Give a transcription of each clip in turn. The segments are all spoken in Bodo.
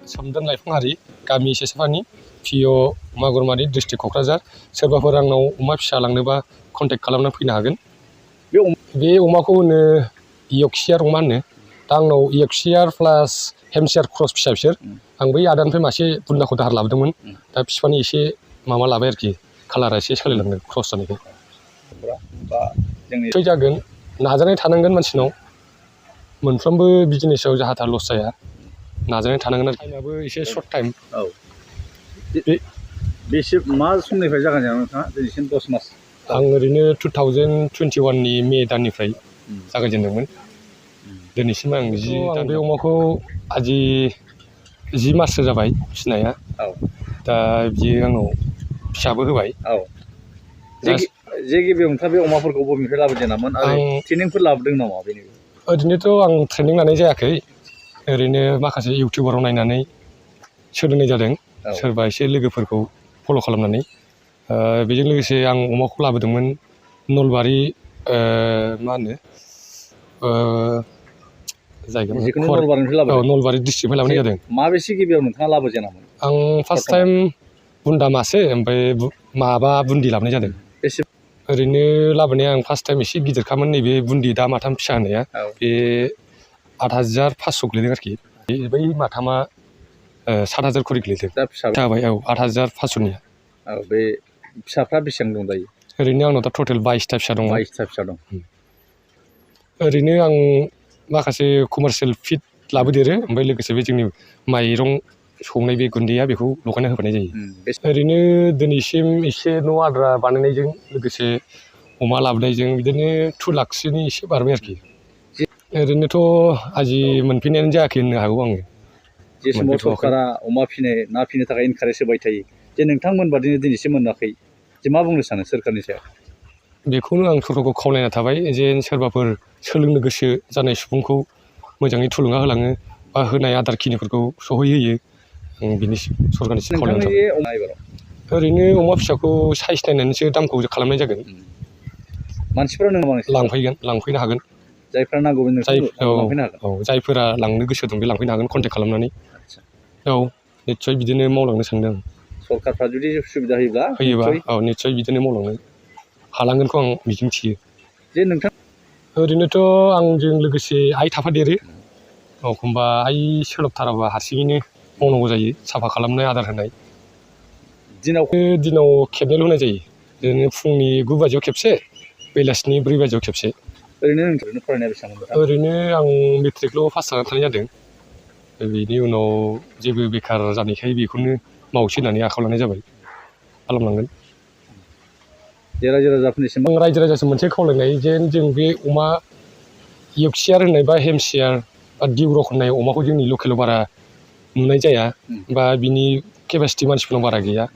सोमदोन लाइफांआरि गामि सेसाफानि पिअ मागुरमारि डिस्ट्रिक्ट क'क्राझार सोरबाफोर आंनाव अमा फिसा लांनोबा कन्टेक्ट खालामना फैनो हागोन। बे अमाखौ होनो यर्कशियार अमा होनो। दा आंनाव यर्कशियार प्लास हेम्पशायार क्रस फिसा बिसोर। आं बै आदानिफ्राय मासे बुन्दाखौ दाहार लाबोदोंमोन। दा बिफानि एसे माबा लाबाय आरोखि कालारा एसे सोलायलांदों क्रस जानायखाय। निसय जागोन, नाजानाय थानांगोन मानसिनाव। मोनफ्रोमबो बिजनेसाव जाहा थाहा लस जाया, नाजानाय थानांगोन आरो। टाइमाबो एसे सर्ट टाइम। औ बेसे मा समनिफ्राय जागायजेनाय नोंथाङा दिनैसिम 10 मास? आं ओरैनो 2021 नि मे दाननिफ्राय जागायजेनदोंमोन। दिनैसिम आं बे अमाखौ आजि 10 माससो जाबाय फिसिनाया। दा बियो आंनाव फिसाबो होबाय। जे गिबियाव नोंथाङा बे अमाफोरखौ बबेनिफ्राय लाबोजेनामोन आरो ट्रेनिंफोर लाबोदों नामा बेनि? ओरैनोथ' आं ट्रेनिं लानाय जायाखै, ओरैनो माखासे इउटिउबाराव नायनानै सोलोंनाय जादों। सोरबा एसे लोगोफोरखौ फल' खालामनानै। बेजों लोगोसे आं अमाखौ लाबोदोंमोन नलबारि मा होनो जायगायाव नलबारि डिस्ट्रिक्टनिफ्राय लाबोनाय जादों। माबेसे गिबियाव नोंथाङा लाबोजेनामोन? आं फार्स्ट टाइम बुन्दा मासे ओमफ्राय माबा बुन्दि लाबोनाय जादों। ओरैनो लाबोनाया आं फार्स्ट टाइम एसे गिदिरखामोन, नैबे बुन्दि दा माथाम फिसा होनाया बे 8,500 गोलैदों आरोखि। बै माथामा 7,000 खरि गोलैदों। दा फिसा जाबाय 8,500निया। बे फिसाफ्रा बेसेबां दं दायो? ओरैनो आंनाव दा टटेल 22टा फिसा दङ। 22टा फिसा दं। ओरैनो आं माखासे कमार्शियेल फिड लाबोदेरो, ओमफ्राय लोगोसे बे जोंनि माइरं सौनाय बे गुन्दैया बेखौ लगायना होफानाय जायो। ओरैनो दिनैसिम एसे न' आद्रा बानायनायजों लोगोसे अमा लाबोनायजों बिदिनो 2 लाखसोनि एसे बारबाय आरोखि। ओरैनोथ' आजि मोनफैनायानो जायाखै होननो हागौ आङो। जे समाव सरकारा अमा फिसिनाय ना फिसिनो थाखाय इनकारेज होबाय थायो, जे नोंथांमोन बादिनो दिनैसिम मोनाखै, जे मा बुंनो सानो सोरखारनि सायाव? बेखौनो आं सरकारखौ खावलायना थाबाय, जे सोरबाफोर सोलोंनो गोसो जानाय सुबुंखौ मोजाङै थुलुंगा होलाङो बा होनाय आदारखिनिफोरखौ सहैहोयो। आं बिनि सरकारनिसिम खावलायना थाबाय। ओरैनो अमा फिसाखौ साइज नायनानैसो दामखौ खालामनाय जागोन। मानसिफोरा लांफैनो हागोन। जायफ्रा नांगौ बे नोंथांखौ लांफैनो हागोन। औ जायफोरा लांनो गोसो दं बे लांफैनो हागोन कन्टेक्ट खालामनानै। आदसा औ निस्सय बिदिनो मावलांनो सानदों। सरकारफ्रा जुदि सुबिदा होयोबा औ निस्सय बिदिनो मावलांनो हालांगोनखौ आं मिजिंथियो। जे नोंथां ओरैनोथ' आंजों लोगोसे आइ थाफादेरो। एखमबा आइ सोलाबथाराबा हारसिङैनो मावनांगौ जायो साफा खालामनाय आदार होनाय। दिनाव खेबनैल' होनाय जायो। ओरैनो फुंनि 9 बाजियाव खेबसे, बेलासिनि 4 बाजियाव खेबसे। ओरैनो नोंथांनि फरायनाया बेसेबां नोंथां? ओरैनो आं मेट्रिकल' पास जानानै थानाय जादों। बेनि उनाव जेबो बेखार जानायखाय बेखौनो मावसै होननानै आखायाव लानाय जाबाय। खालामलांगोन। जे रायजो राजाफोरनिसिम आं रायजो राजासिम मोनसे खावलायनाय जेन जों बे अमा यर्कशियार होननाय बा हेमसियार बा डिउरक होननाय अमाखौ जोंनि लकेलाव बारा नुनाय जाया बा बिनि केपासिटि मानसिफोरनाव बारा गैया।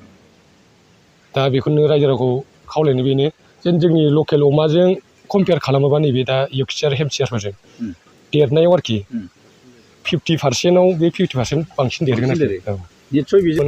दा बेखौनो रायजो राजाखौ खावलायनो बेनो जेन जोंनि लकेल अमाजों कम्पेयार खालामोबा नैबे दा यर्कशियार हेमसियारफोरजों देरनायाव आरोखि 50%आव बे 50% बांसिन देरगोन आरोखि। निस्सय बिजों